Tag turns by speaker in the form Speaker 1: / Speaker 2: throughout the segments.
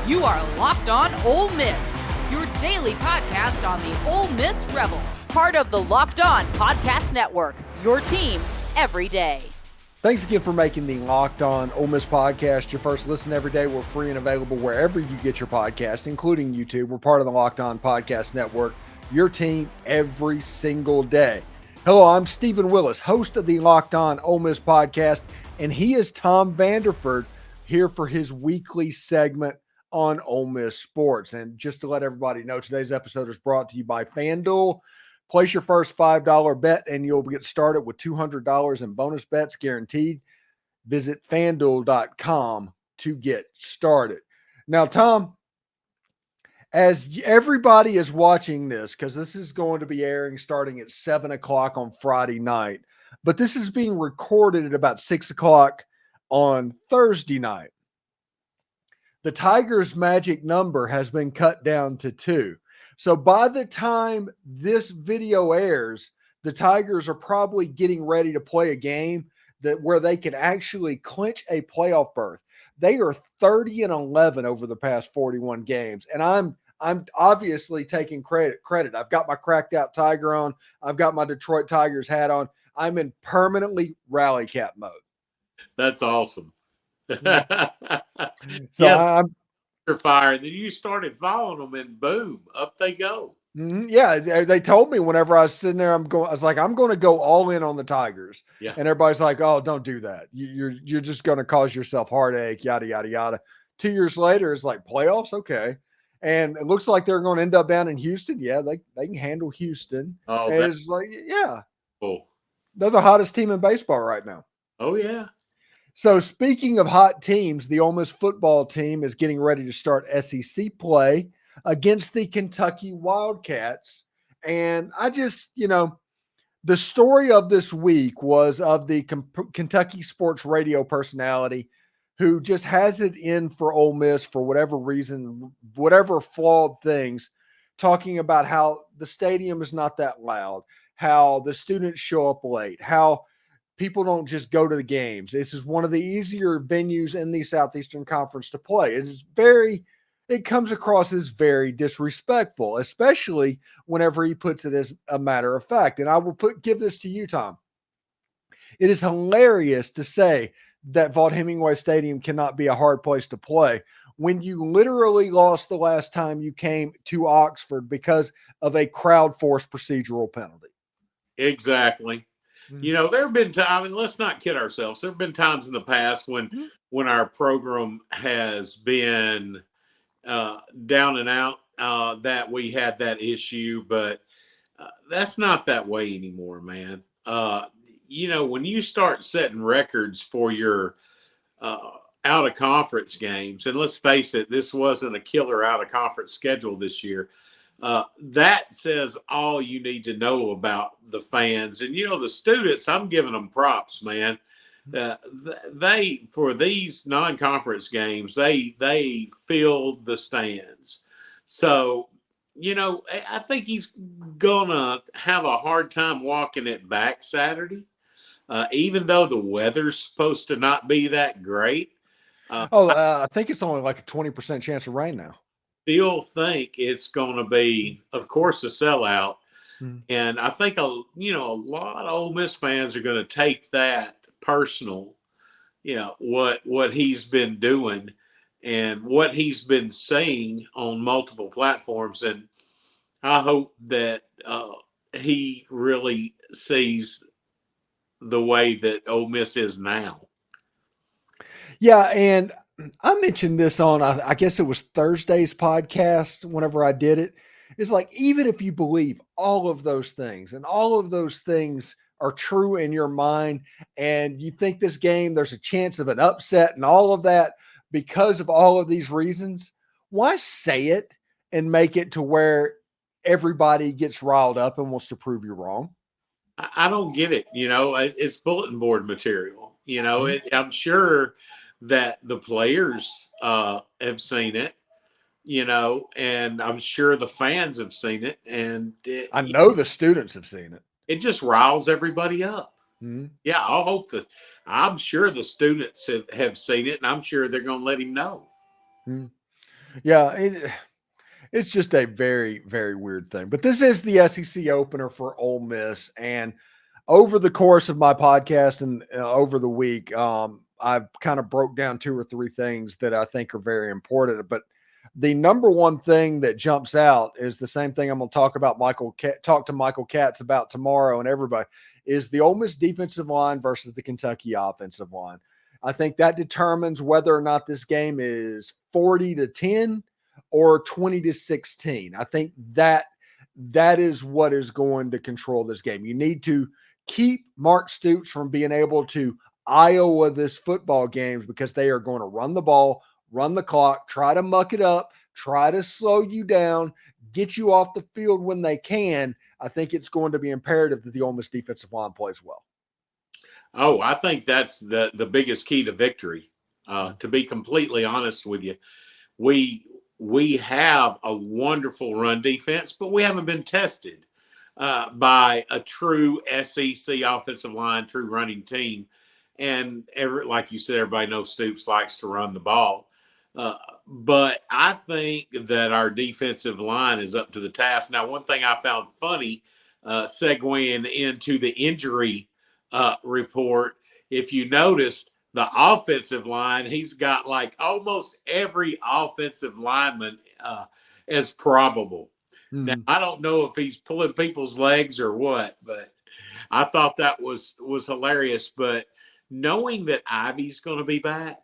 Speaker 1: You are Locked On Ole Miss, your daily podcast on the Ole Miss Rebels. Part of the Locked On Podcast Network, your team every day.
Speaker 2: Thanks again for making the Locked On Ole Miss podcast your first listen every day. We're free and available wherever you get your podcasts, including YouTube. We're part of the Locked On Podcast Network, your team every single day. Hello, I'm Steven Willis, host of the Locked On Ole Miss podcast, and he is Tom Vanderford here for his weekly segment on Ole Miss sports. And just to let everybody know, today's episode is brought to you by FanDuel. Place your first $5 bet and you'll get started with $200 in bonus bets guaranteed. Visit FanDuel.com to get started. Now, Tom, as everybody is watching this, because this is going to be airing starting at 7 o'clock on Friday night, but this is being recorded at about 6 o'clock on Thursday night. The Tigers' magic number has been cut down to 2. So by the time this video airs, the Tigers are probably getting ready to play a game where they can actually clinch a playoff berth. They are 30-11 over the past 41 games, and I'm obviously taking credit. I've got my cracked out Tiger on. I've got my Detroit Tigers hat on. I'm in permanently rally cap mode.
Speaker 3: That's awesome.
Speaker 2: So yeah,
Speaker 3: I'm fire. Then you started following them, and boom, up they go.
Speaker 2: Yeah, they told me whenever I was sitting there, I was like, I'm going to go all in on the Tigers.
Speaker 3: Yeah,
Speaker 2: and everybody's like, oh, don't do that. You're just going to cause yourself heartache. Yada yada yada. 2 years later, it's like playoffs, okay. And it looks like they're going to end up down in Houston. Yeah, they can handle Houston.
Speaker 3: Oh,
Speaker 2: it's like, yeah,
Speaker 3: cool.
Speaker 2: They're the hottest team in baseball right now.
Speaker 3: Oh yeah.
Speaker 2: So speaking of hot teams, the Ole Miss football team is getting ready to start SEC play against the Kentucky Wildcats. And I just, the story of this week was of the Kentucky sports radio personality who just has it in for Ole Miss for whatever reason, whatever flawed things, talking about how the stadium is not that loud, how the students show up late, how people don't just go to the games. This is one of the easier venues in the Southeastern Conference to play. It comes across as very disrespectful, especially whenever he puts it as a matter of fact. And I will give this to you, Tom. It is hilarious to say that Vaught-Hemingway Stadium cannot be a hard place to play when you literally lost the last time you came to Oxford because of a crowd-forced procedural penalty.
Speaker 3: Exactly. There have been times, let's not kid ourselves. There have been times in the past when our program has been down and out that we had that issue, but that's not that way anymore, man. When you start setting records for your out-of-conference games, and let's face it, this wasn't a killer out-of-conference schedule this year. That says all you need to know about the fans. And, the students, I'm giving them props, man. They, for these non-conference games, they filled the stands. So, I think he's going to have a hard time walking it back Saturday, even though the weather's supposed to not be that great.
Speaker 2: I think it's only like a 20% chance of rain now.
Speaker 3: Still think it's going to be, of course, a sellout. And I think, a lot of Ole Miss fans are going to take that personal, what he's been doing and what he's been saying on multiple platforms. And I hope that he really sees the way that Ole Miss is now.
Speaker 2: Yeah, and I mentioned this on, I guess it was Thursday's podcast whenever I did it. It's like, even if you believe all of those things and all of those things are true in your mind and you think this game, there's a chance of an upset and all of that because of all of these reasons, why say it and make it to where everybody gets riled up and wants to prove you wrong?
Speaker 3: I don't get it. It's bulletin board material. I'm sure that the players have seen it, and I'm sure the fans have seen it. And
Speaker 2: I know the students have seen it.
Speaker 3: It just riles everybody up.
Speaker 2: Mm-hmm.
Speaker 3: Yeah, I'm sure the students have seen it, and I'm sure they're going to let him know.
Speaker 2: Mm-hmm. Yeah, it's just a very, very weird thing. But this is the SEC opener for Ole Miss, and over the course of my podcast and over the week, I've kind of broke down 2 or 3 things that I think are very important. But the number one thing that jumps out is the same thing I'm going to talk to Michael Katz about tomorrow, and everybody is the Ole Miss defensive line versus the Kentucky offensive line. I think that determines whether or not this game is 40-10 or 20-16. I think that is what is going to control this game. You need to keep Mark Stoops from being able to Iowa this football games because they are going to run the ball, run the clock, try to muck it up, try to slow you down, get you off the field when they can. I think it's going to be imperative that the Ole Miss defensive line plays well.
Speaker 3: Oh, I think that's the biggest key to victory. To be completely honest with you, we have a wonderful run defense, but we haven't been tested by a true SEC offensive line, true running team. And like you said, everybody knows Stoops likes to run the ball. But I think that our defensive line is up to the task. Now, one thing I found funny, segueing into the injury report, if you noticed, the offensive line, he's got like almost every offensive lineman as probable. Mm-hmm. Now, I don't know if he's pulling people's legs or what, but I thought that was hilarious. But knowing that Ivy's going to be back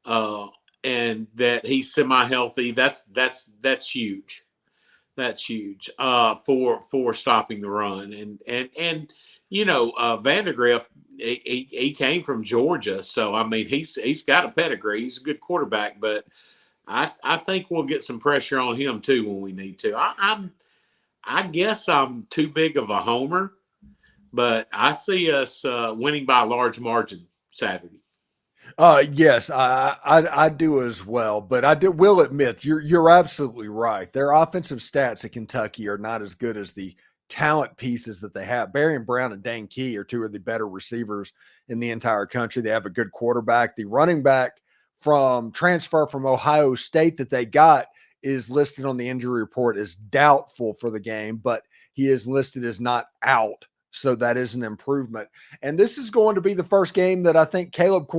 Speaker 3: and that he's semi-healthy, that's huge. That's huge for stopping the run. And you know, Vandergrift, he came from Georgia, so I mean he's got a pedigree. He's a good quarterback, but I think we'll get some pressure on him too when we need to. I guess I'm too big of a homer, but I see us winning by a large margin Saturday.
Speaker 2: Yes, I do as well, but will admit you're absolutely right. Their offensive stats at Kentucky are not as good as the talent pieces that they have. Barian Brown and Dane Key are 2 of the better receivers in the entire country. They have a good quarterback. The running back from transfer from Ohio State that they got is listed on the injury report as doubtful for the game, but he is listed as not out. So that is an improvement. And this is going to be the first game that I think Caleb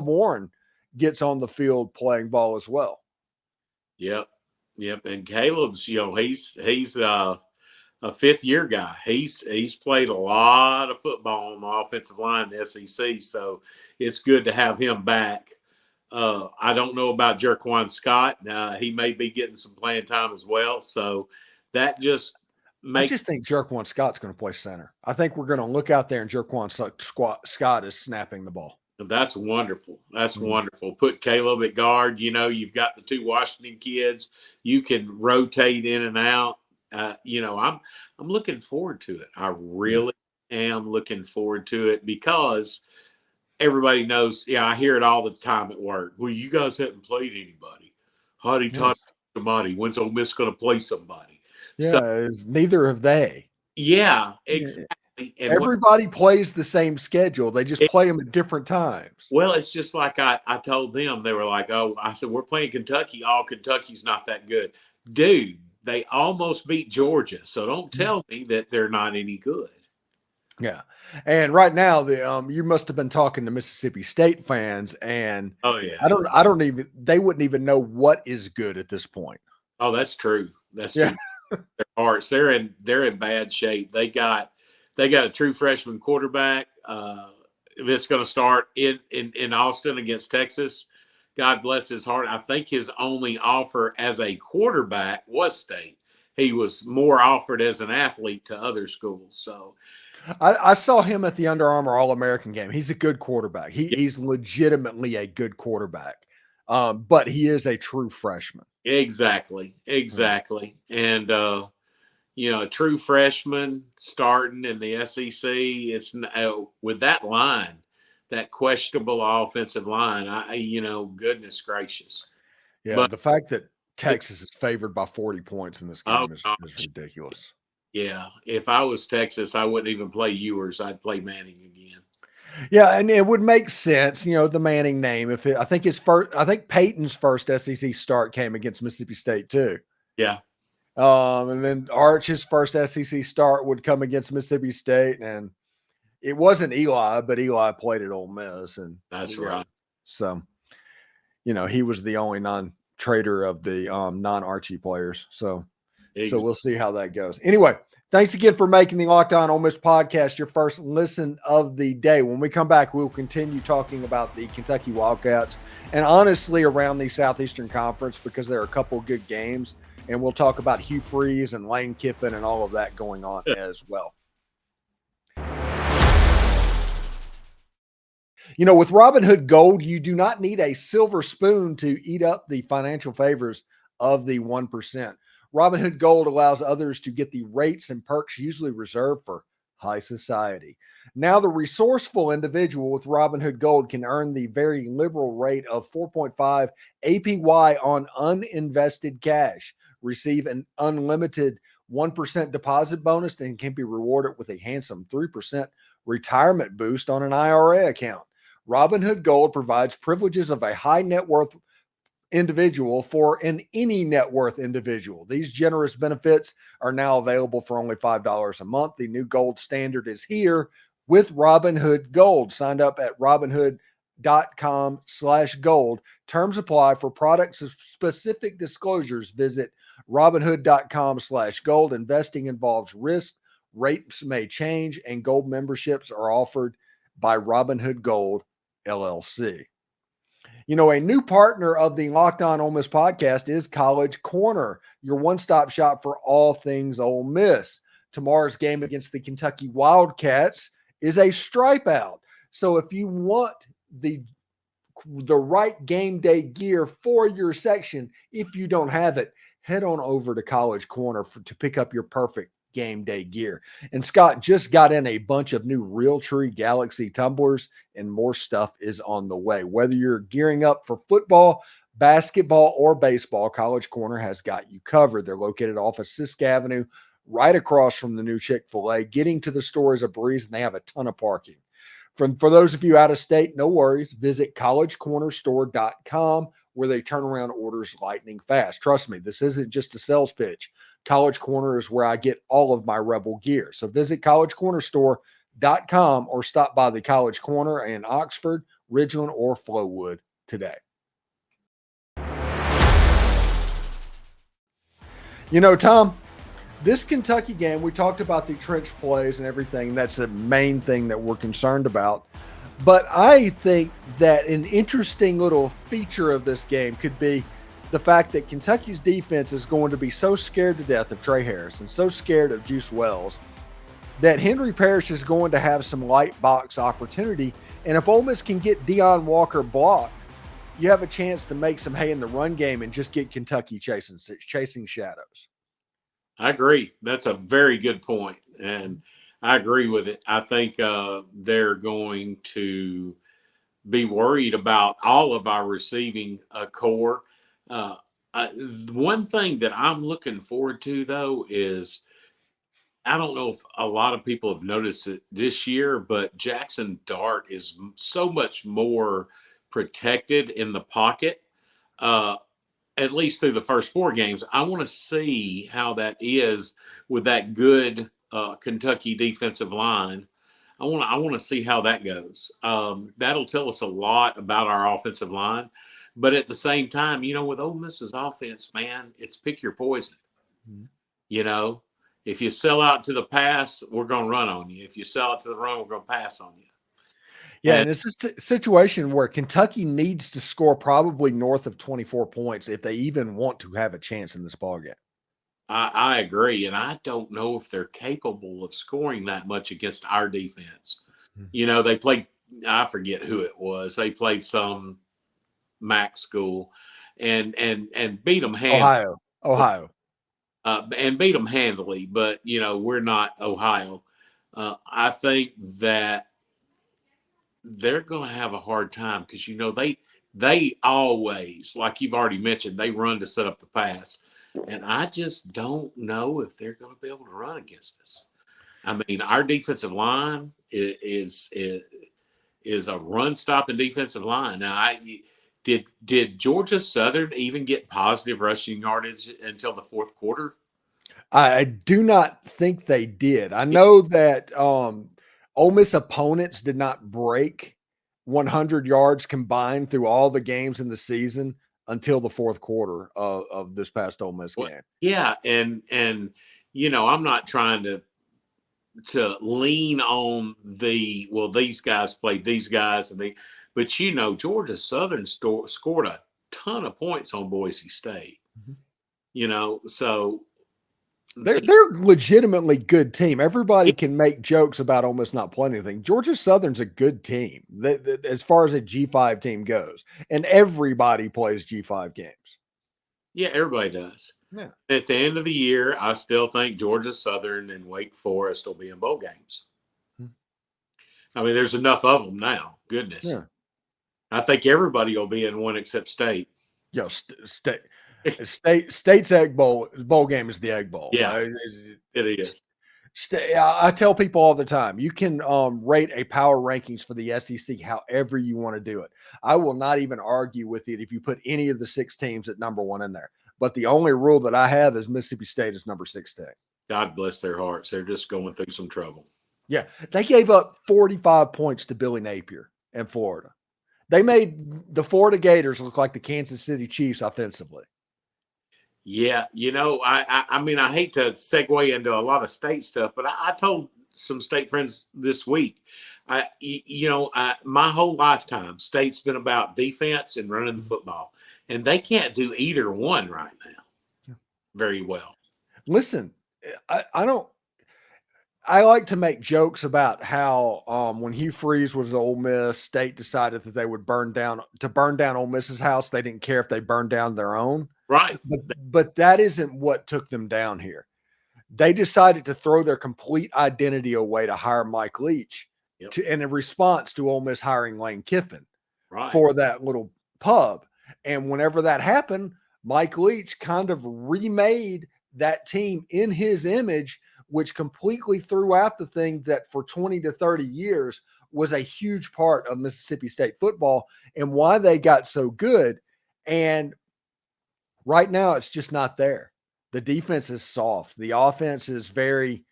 Speaker 2: Warren gets on the field playing ball as well.
Speaker 3: Yep. And Caleb's, he's a fifth-year guy. He's played a lot of football on the offensive line in the SEC, so it's good to have him back. I don't know about Jerquan Scott. He may be getting some playing time as well, so that just
Speaker 2: I just think Jerquan Scott's going to play center. I think we're going to look out there and Jerquan Scott is snapping the ball.
Speaker 3: That's wonderful. That's wonderful. Put Caleb at guard. You've got the 2 Washington kids. You can rotate in and out. I'm looking forward to it. I really am looking forward to it because everybody knows. Yeah, I hear it all the time at work. Well, you guys haven't played anybody. How do you talk to somebody? When's Ole Miss going to play somebody?
Speaker 2: Yeah, so, neither have they.
Speaker 3: Yeah, exactly. And
Speaker 2: everybody plays the same schedule. They just play them at different times.
Speaker 3: Well, it's just like I told them. They were like, oh, I said, we're playing Kentucky. Oh, Kentucky's not that good. Dude, they almost beat Georgia. So don't tell me that they're not any good.
Speaker 2: Yeah. And right now, you must have been talking to Mississippi State fans, and they wouldn't even know what is good at this point.
Speaker 3: Oh, that's true. That's true. Their hearts, they're in bad shape. They got a true freshman quarterback that's going to start in Austin against Texas. God bless his heart. I think his only offer as a quarterback was State. He was more offered as an athlete to other schools. So
Speaker 2: I saw him at the Under Armour All-American game. He's a good quarterback. He's legitimately a good quarterback, but he is a true freshman.
Speaker 3: Exactly. And, a true freshman starting in the SEC, it's with that line, that questionable offensive line, goodness gracious.
Speaker 2: Yeah, but the fact that Texas is favored by 40 points in this game is ridiculous.
Speaker 3: Yeah, if I was Texas, I wouldn't even play Ewers. I'd play Manning again.
Speaker 2: Yeah, and it would make sense, the Manning name. I think Peyton's first SEC start came against Mississippi State too.
Speaker 3: Yeah.
Speaker 2: And then Arch's first SEC start would come against Mississippi State, and it wasn't Eli, but Eli played at Ole Miss, and
Speaker 3: That's right.
Speaker 2: So, he was the only non-trader of the non-Archie players. So we'll see how that goes. Anyway, thanks again for making the Locked On Ole Miss podcast your first listen of the day. When we come back, we'll continue talking about the Kentucky Wildcats and honestly around the Southeastern Conference because there are a couple of good games. And we'll talk about Hugh Freeze and Lane Kiffin and all of that going on as well. With Robinhood Gold, you do not need a silver spoon to eat up the financial favors of the 1%. Robinhood Gold allows others to get the rates and perks usually reserved for high society. Now, the resourceful individual with Robinhood Gold can earn the very liberal rate of 4.5 APY on uninvested cash, receive an unlimited 1% deposit bonus, and can be rewarded with a handsome 3% retirement boost on an IRA account. Robinhood Gold provides privileges of a high net worth individual for any net worth individual. These generous benefits are now available for only $5 a month. The new gold standard is here with Robinhood Gold. Signed up at Robinhood.com/gold. Terms apply. For products of specific disclosures, visit Robinhood.com/gold. Investing involves risk. Rates may change, and gold memberships are offered by Robinhood Gold LLC. A new partner of the Locked On Ole Miss podcast is College Corner, your one-stop shop for all things Ole Miss. Tomorrow's game against the Kentucky Wildcats is a stripe out. So if you want the right game day gear for your section, if you don't have it, head on over to College Corner to pick up your perfect game day gear. And Scott just got in a bunch of new Realtree Galaxy tumblers, and more stuff is on the way. Whether you're gearing up for football, basketball, or baseball, College Corner has got you covered. They're located off of Sisk Avenue, right across from the new Chick-fil-A. Getting to the store is a breeze, and they have a ton of parking. For those of you out of state, no worries. Visit collegecornerstore.com, where they turn around orders lightning fast. Trust me, this isn't just a sales pitch. College Corner is where I get all of my Rebel gear. So visit collegecornerstore.com or stop by the College Corner in Oxford, Ridgeland, or Flowood today. Tom, this Kentucky game, we talked about the trench plays and everything. That's the main thing that we're concerned about. But I think that an interesting little feature of this game could be the fact that Kentucky's defense is going to be so scared to death of Trey Harris and so scared of Juice Wells that Henry Parrish is going to have some light box opportunity. And if Ole Miss can get Deion Walker blocked, you have a chance to make some hay in the run game and just get Kentucky chasing shadows.
Speaker 3: I agree. That's a very good point, and I agree with it. I think they're going to be worried about all of our receiving core. One thing that I'm looking forward to, though, is I don't know if a lot of people have noticed it this year, but Jackson Dart is so much more protected in the pocket. At least through the first 4 games. I want to see how that is with that good Kentucky defensive line. I want to see how that goes. That'll tell us a lot about our offensive line. But at the same time, with Ole Miss's offense, man, it's pick your poison. Mm-hmm. If you sell out to the pass, we're going to run on you. If you sell out to the run, we're going to pass on you.
Speaker 2: Yeah, and it's a situation where Kentucky needs to score probably north of 24 points if they even want to have a chance in this ballgame.
Speaker 3: I agree, and I don't know if they're capable of scoring that much against our defense. Mm-hmm. They played – I forget who it was. They played some MAC school and beat them handily.
Speaker 2: Ohio.
Speaker 3: And beat them handily, but, we're not Ohio. I think that they're going to have a hard time because, they always, like you've already mentioned, they run to set up the pass. And I just don't know if they're going to be able to run against us. I mean, our defensive line is is a run-stopping defensive line. Now, did Georgia Southern even get positive rushing yardage until the fourth quarter?
Speaker 2: I do not think they did. I know that Ole Miss opponents did not break 100 yards combined through all the games in the season until the fourth quarter of this past Ole Miss game.
Speaker 3: Yeah, and I'm not trying to lean on these guys played these guys but Georgia Southern scored a ton of points on Boise State. Mm-hmm. So
Speaker 2: they're legitimately good team. Everybody can make jokes about Ole Miss not playing anything. Georgia Southern's a good team as far as a G5 team goes, and everybody plays G5 games.
Speaker 3: Yeah, everybody does.
Speaker 2: Yeah.
Speaker 3: At the end of the year, I still think Georgia Southern and Wake Forest will be in bowl games. I mean, there's enough of them now. Goodness. Yeah. I think everybody will be in one except State.
Speaker 2: Yo, State's Egg Bowl game is the Egg Bowl.
Speaker 3: Yeah, it is.
Speaker 2: I tell people all the time, you can rate a power rankings for the SEC however you want to do it. I will not even argue with it if you put any of the 6 teams at number 1 in there. But the only rule that I have is Mississippi State is number 16.
Speaker 3: God bless their hearts. They're just going through some trouble.
Speaker 2: Yeah, they gave up 45 points to Billy Napier in Florida. They made the Florida Gators look like the Kansas City Chiefs offensively.
Speaker 3: Yeah, I mean, I hate to segue into a lot of State stuff, but I told some State friends this week, my whole lifetime, State's been about defense and running the football, and they can't do either one right now very well.
Speaker 2: Listen, I like to make jokes about how when Hugh Freeze was at Ole Miss, State decided that they would burn down Ole Miss's house. They didn't care if they burned down their own.
Speaker 3: Right.
Speaker 2: But that isn't what took them down here. They decided to throw their complete identity away to hire Mike Leach in response to Ole Miss hiring Lane Kiffin for that little pub. And whenever that happened, Mike Leach kind of remade that team in his image, which completely threw out the thing that for 20 to 30 years was a huge part of Mississippi State football and why they got so good. And right now, it's just not there. The defense is soft. The offense is very,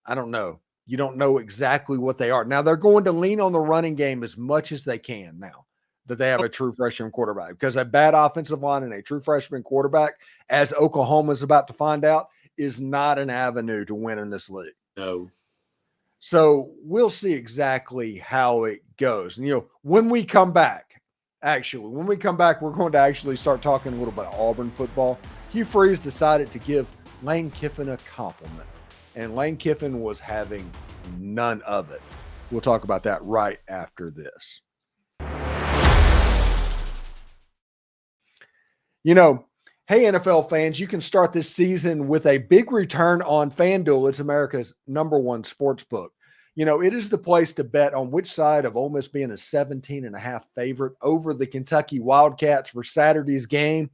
Speaker 2: I don't know. You don't know exactly what they are. Now, they're going to lean on the running game as much as they can now that they have a true freshman quarterback, because a bad offensive line and a true freshman quarterback, as Oklahoma is about to find out, is not an avenue to win in this league.
Speaker 3: No.
Speaker 2: So we'll see exactly how it goes. And, when we come back, we're going to actually start talking a little bit Auburn football. Hugh Freeze decided to give Lane Kiffin a compliment, and Lane Kiffin was having none of it. We'll talk about that right after this. Hey, NFL fans, you can start this season with a big return on FanDuel. It's America's #1 sports book. It is the place to bet on which side of Ole Miss being a 17.5 favorite over the Kentucky Wildcats for Saturday's game.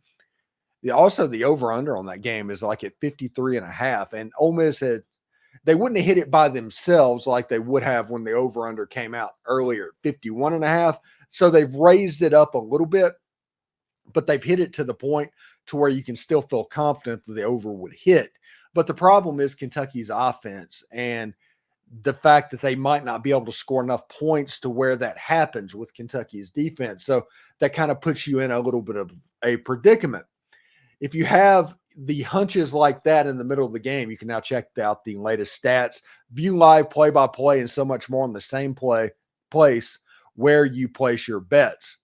Speaker 2: Also, the over-under on that game is like at 53.5. And Ole Miss they wouldn't have hit it by themselves like they would have when the over-under came out earlier at 51.5. So they've raised it up a little bit, but they've hit it to the point to where you can still feel confident that the over would hit. But the problem is Kentucky's offense and the fact that they might not be able to score enough points to where that happens with Kentucky's defense. So that kind of puts you in a little bit of a predicament. If you have the hunches like that in the middle of the game, you can now check out the latest stats, view live play-by-play, and so much more in the same place where you place your bets.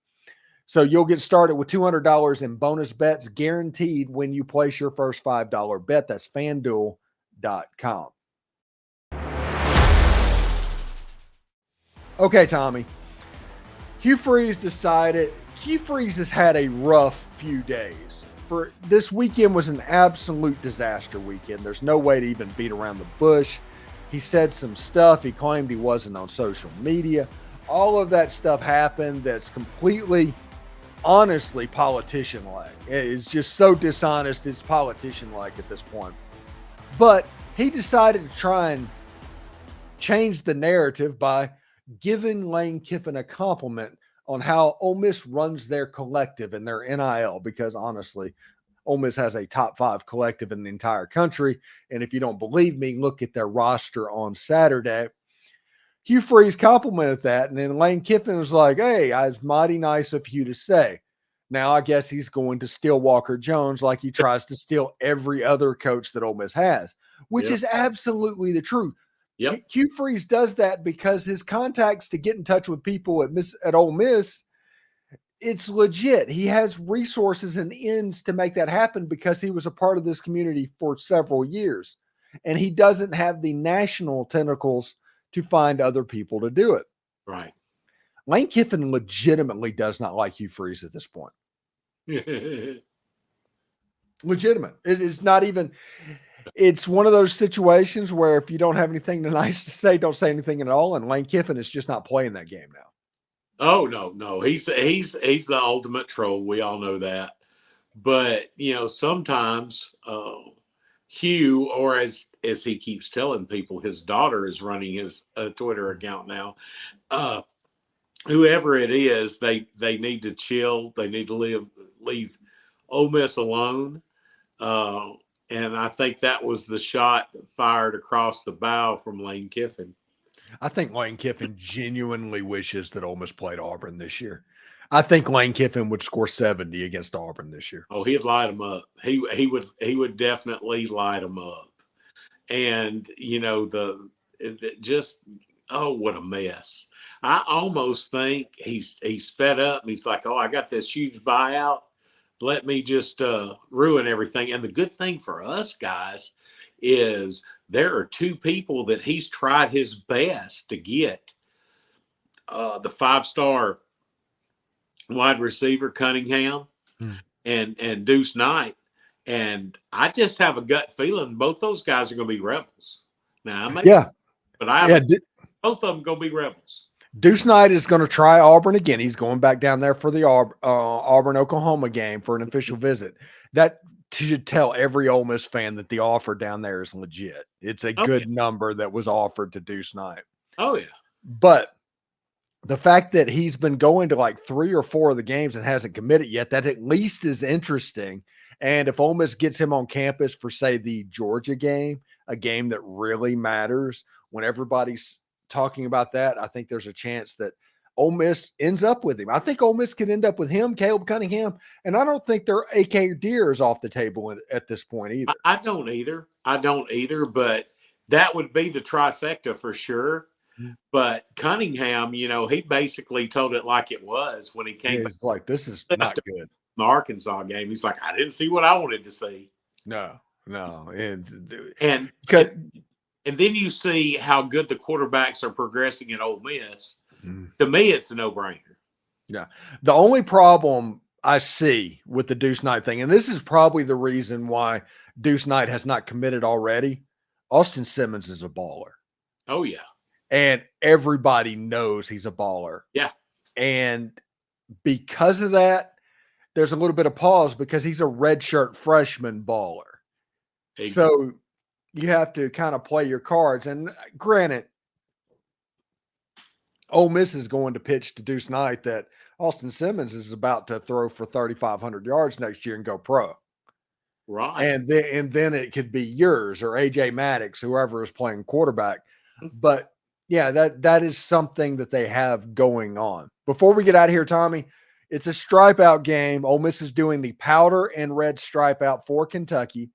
Speaker 2: So you'll get started with $200 in bonus bets guaranteed when you place your first $5 bet. That's FanDuel.com. Okay, Tommy. Hugh Freeze has had a rough few days. For this weekend was an absolute disaster weekend. There's no way to even beat around the bush. He said some stuff. He claimed he wasn't on social media. All of that stuff happened that's completely, honestly, politician-like. It's just so dishonest. It's politician-like at this point. But he decided to try and change the narrative by giving Lane Kiffin a compliment on how Ole Miss runs their collective and their NIL, because honestly, Ole Miss has a top 5 collective in the entire country. And if you don't believe me, look at their roster on Saturday. Hugh Freeze complimented that. And then Lane Kiffin was like, hey, it's mighty nice of you to say. Now, I guess he's going to steal Walker Jones like he tries to steal every other coach that Ole Miss has, which is absolutely the truth.
Speaker 3: Yep.
Speaker 2: Hugh Freeze does that because his contacts to get in touch with people at Ole Miss, it's legit. He has resources and ends to make that happen because he was a part of this community for several years. And he doesn't have the national tentacles to find other people to do it.
Speaker 3: Right.
Speaker 2: Lane Kiffin legitimately does not like Hugh Freeze at this point. Legitimate. It is not even, it's one of those situations where if you don't have anything nice to say, don't say anything at all. And Lane Kiffin is just not playing that game now.
Speaker 3: Oh, no. He's the ultimate troll. We all know that. But, sometimes Hugh, or as he keeps telling people, his daughter is running his Twitter account now. Whoever it is, they need to chill. They need to leave Ole Miss alone. And I think that was the shot fired across the bow from Lane Kiffin.
Speaker 2: I think Lane Kiffin genuinely wishes that Ole Miss played Auburn this year. I think Lane Kiffin would score 70 against Auburn this year.
Speaker 3: Oh, he'd light them up. He would definitely light them up. And what a mess. I almost think he's fed up and he's like, oh, I got this huge buyout. Let me just ruin everything. And the good thing for us guys is there are 2 people that he's tried his best to get. The 5-star wide receiver Cunningham and Deuce Knight. And I just have a gut feeling both those guys are going to be Rebels. Now, both of them going to be Rebels.
Speaker 2: Deuce Knight is going to try Auburn again. He's going back down there for the Auburn-Oklahoma game for an official visit. That should tell every Ole Miss fan that the offer down there is legit. It's a good number that was offered to Deuce Knight.
Speaker 3: Oh, yeah.
Speaker 2: But the fact that he's been going to like 3 or 4 of the games and hasn't committed yet, that at least is interesting. And if Ole Miss gets him on campus for, say, the Georgia game, a game that really matters, when everybody's talking about that, I think there's a chance that Ole Miss ends up with him. I think Ole Miss could end up with him, Caleb Cunningham, and I don't think their AK Deer is off the table at this point either.
Speaker 3: I don't either, but that would be the trifecta for sure. But Cunningham, he basically told it like it was when he came.
Speaker 2: He's like, this is not good.
Speaker 3: The Arkansas game. He's like, I didn't see what I wanted to see.
Speaker 2: No.
Speaker 3: And then you see how good the quarterbacks are progressing in Ole Miss. To me, it's a no-brainer.
Speaker 2: Yeah. The only problem I see with the Deuce Knight thing, and this is probably the reason why Deuce Knight has not committed already, Austin Simmons is a baller.
Speaker 3: Oh, yeah.
Speaker 2: And everybody knows he's a baller.
Speaker 3: Yeah.
Speaker 2: And because of that, there's a little bit of pause because he's a redshirt freshman baller. Exactly. So you have to kind of play your cards. And granted, Ole Miss is going to pitch to Deuce Knight that Austin Simmons is about to throw for 3,500 yards next year and go pro.
Speaker 3: Right.
Speaker 2: And then it could be yours or AJ Maddox, whoever is playing quarterback. But yeah, that is something that they have going on. Before we get out of here, Tommy, it's a stripe out game. Ole Miss is doing the powder and red stripe out for Kentucky.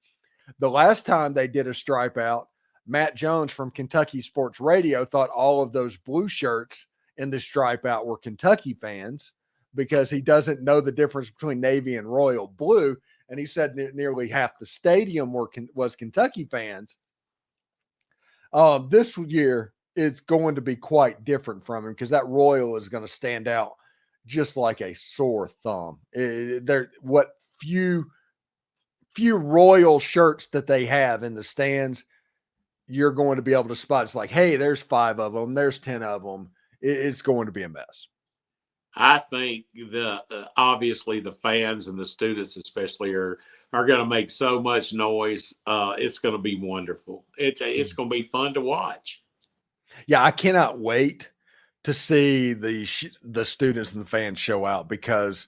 Speaker 2: The last time they did a stripe out, Matt Jones from Kentucky Sports Radio thought all of those blue shirts in the stripe out were Kentucky fans because he doesn't know the difference between navy and royal blue. And he said nearly half the stadium was Kentucky fans. This year it's going to be quite different from him because that royal is going to stand out just like a sore thumb. What few royal shirts that they have in the stands, you're going to be able to spot. It's like, hey, there's 5 of them. There's 10 of them. It's going to be a mess.
Speaker 3: I think obviously the fans and the students especially are going to make so much noise. It's going to be wonderful. It's going to be fun to watch.
Speaker 2: Yeah, I cannot wait to see the students and the fans show out, because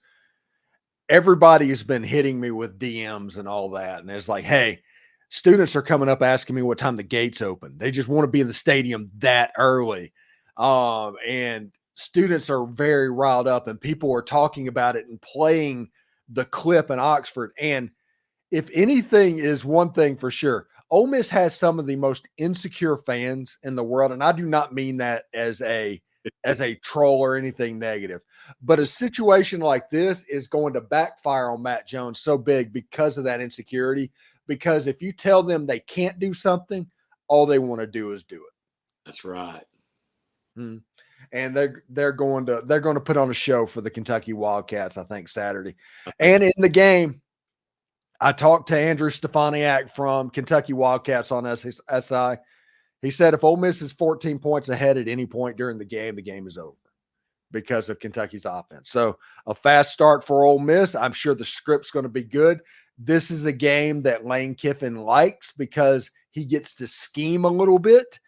Speaker 2: everybody has been hitting me with DMs and all that. And it's like, hey, students are coming up asking me what time the gates open. They just want to be in the stadium that early. And students are very riled up, and people are talking about it and playing the clip in Oxford. And if anything is one thing for sure, Ole Miss has some of the most insecure fans in the world. And I do not mean that as a troll or anything negative, but a situation like this is going to backfire on Matt Jones so big because of that insecurity. Because if you tell them they can't do something, all they want to do is do it.
Speaker 3: That's right.
Speaker 2: And they're going to put on a show for the Kentucky Wildcats, I think, Saturday. And in the game, I talked to Andrew Stefaniak from Kentucky Wildcats on SI. He said if Ole Miss is 14 points ahead at any point during the game is over because of Kentucky's offense. So a fast start for Ole Miss. I'm sure the script's going to be good. This is a game that Lane Kiffin likes because he gets to scheme a little bit.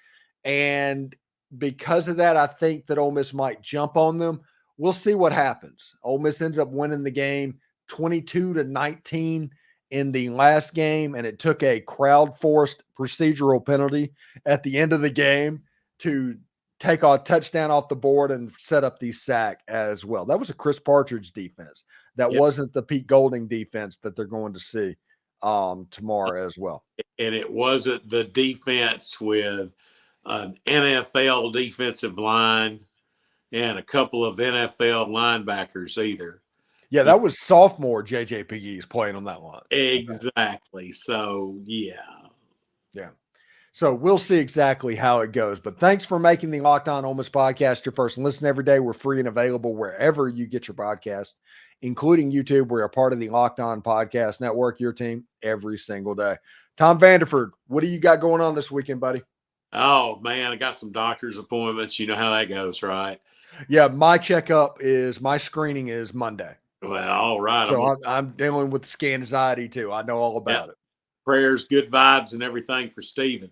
Speaker 2: And because of that, I think that Ole Miss might jump on them. We'll see what happens. Ole Miss ended up winning the game 22-19 in the last game, and it took a crowd-forced procedural penalty at the end of the game to take a touchdown off the board and set up the sack as well. That was a Chris Partridge defense. That wasn't the Pete Golding defense that they're going to see tomorrow as well.
Speaker 3: And it wasn't the defense with an NFL defensive line and a couple of NFL linebackers either.
Speaker 2: Yeah, that was sophomore J.J. Pegues playing on that line.
Speaker 3: Exactly. So, yeah.
Speaker 2: So we'll see exactly how it goes. But thanks for making the Locked On Ole Miss podcast your first listen every day. We're free and available wherever you get your podcast, including YouTube. We're a part of the Locked On Podcast Network, your team every single day. Tom Vanderford, what do you got going on this weekend, buddy?
Speaker 3: Oh, man, I got some doctor's appointments. You know how that goes, right?
Speaker 2: Yeah, my screening is Monday.
Speaker 3: Well, all right.
Speaker 2: So I'm dealing with scan anxiety too. I know all about it.
Speaker 3: Prayers, good vibes, and everything for Steven.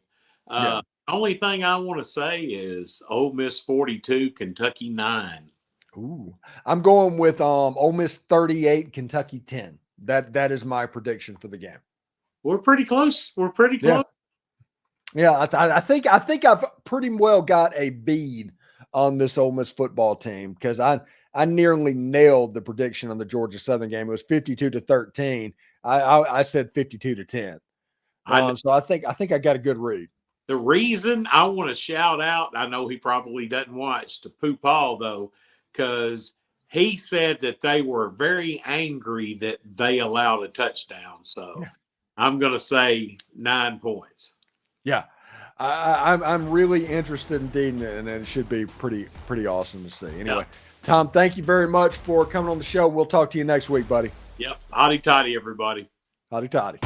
Speaker 3: Only thing I want to say is Ole Miss 42, Kentucky 9.
Speaker 2: Ooh, I'm going with Ole Miss 38, Kentucky 10. That is my prediction for the game. We're
Speaker 3: pretty close.
Speaker 2: Yeah, I think I've pretty well got a bead on this Ole Miss football team, because I nearly nailed the prediction on the Georgia Southern game. It was 52-13. I said 52-10. So I think I got a good read.
Speaker 3: The reason I want to shout out, I know he probably doesn't watch, to Pooh Paul though, because he said that they were very angry that they allowed a touchdown. So I'm going to say 9 points.
Speaker 2: Yeah. I'm really interested indeed, and it should be pretty awesome to see. Anyway, Tom, thank you very much for coming on the show. We'll talk to you next week, buddy.
Speaker 3: Yep. Hotty toddy, everybody.
Speaker 2: Hotty toddy.